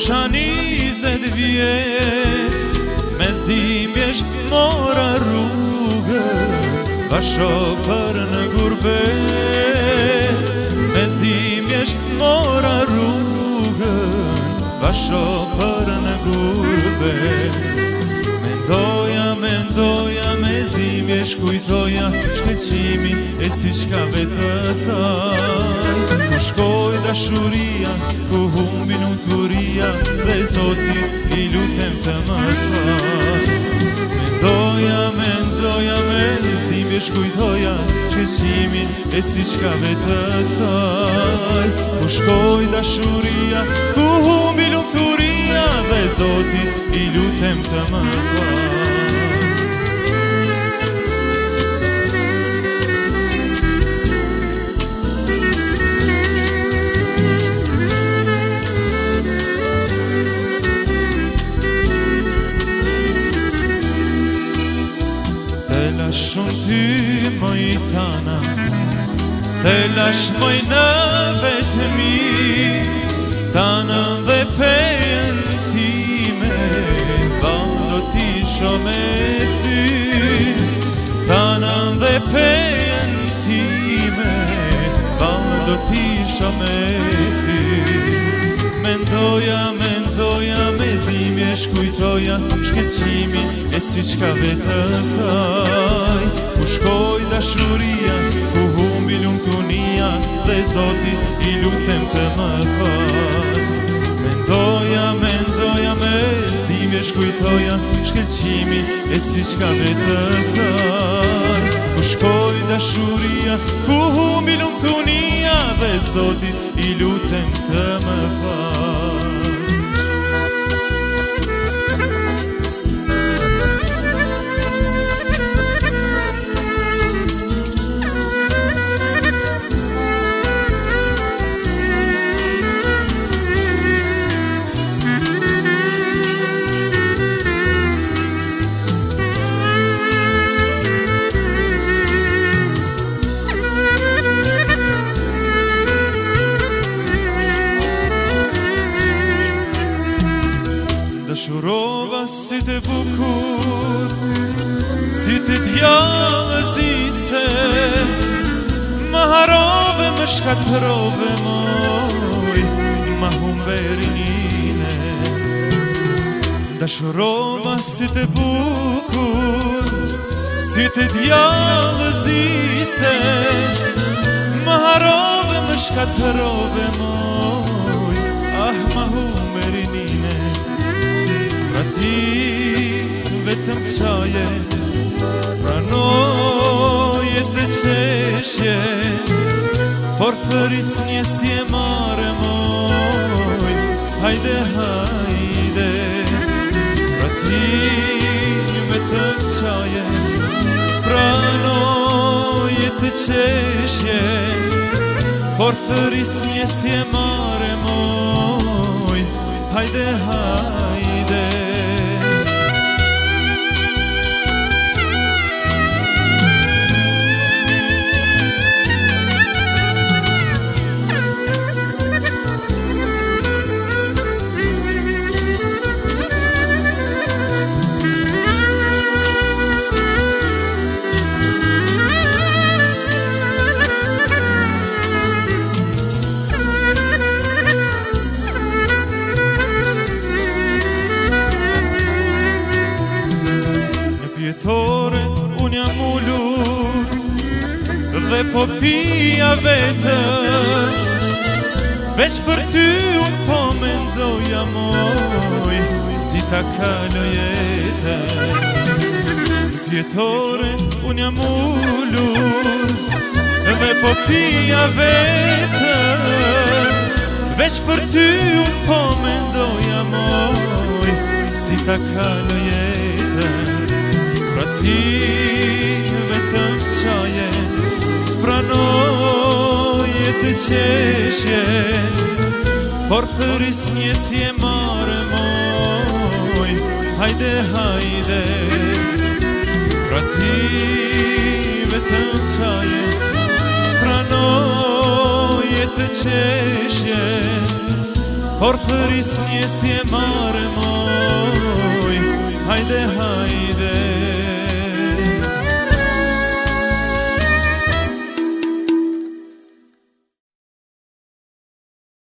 kisha 20 vjet, me zdimjesh mora rrugën, vasho për në gurbet. Me zdimjesh mora rrugën, vasho për në gurbet. Mendoja me zdimjesh kujtoja shkëlqimin e syçkave të saj. Ku shkoj dashuria, ku humbi lumturia, dhe Zotit i lutem të më fal. Mendoja me zdimjesh kujtoja shkëlqimin e syçkave të saj. Ku shkoj dashuria, ku humbi lumturia, dhe Zotit i lutem të më fal. Shumë ty moj tana, te lash moj në vetëmi, tanën dhe pejën time, do t'i shome sy. Tanën dhe pejën time, do t'i shome sy. Mendoja me zdimjesh kujtoja shkëlqimin e syçkave të saj. Ku shkoj dashuria, ku humbi lumturia, dhe Zotit i lutem të më fal. Mendoja me zdimjesh kujtoja shkëlqimin e syçkave të saj. Ku shkoj dashuria, ku humbi lumturia, dhe Zotit i lutem të më fal. Dëshurova si të bukur, si të djallëzise, më harove, më shkatrove moj, ma humberinine. Dëshurova si të bukur, si të djallëzise, më harove, më shkatrove moj, ah ma humberinine. Pra ti vetëm qaje, spranoje të qeshje, por thëris një si e mare moj, hajde. Pra ti vetëm qaje, spranoje të qeshje, por thëris një si e mare moj, hajde. Unë jam ullur dhe po pija vetëm, veç për ty unë po mendoja moj, si ta kaloj jetën. Pjetore, unë jam ullur dhe po pija vetëm, veç për ty unë po mendoja moj, si ta kaloj jetën. Pra ti vetëm qaje, spranoje të qeshje, por thëris një si e mare moj, hajde. Pra ti vetëm qaje, spranoje të qeshje, por fëris një si e mare moj. Hajde, hajde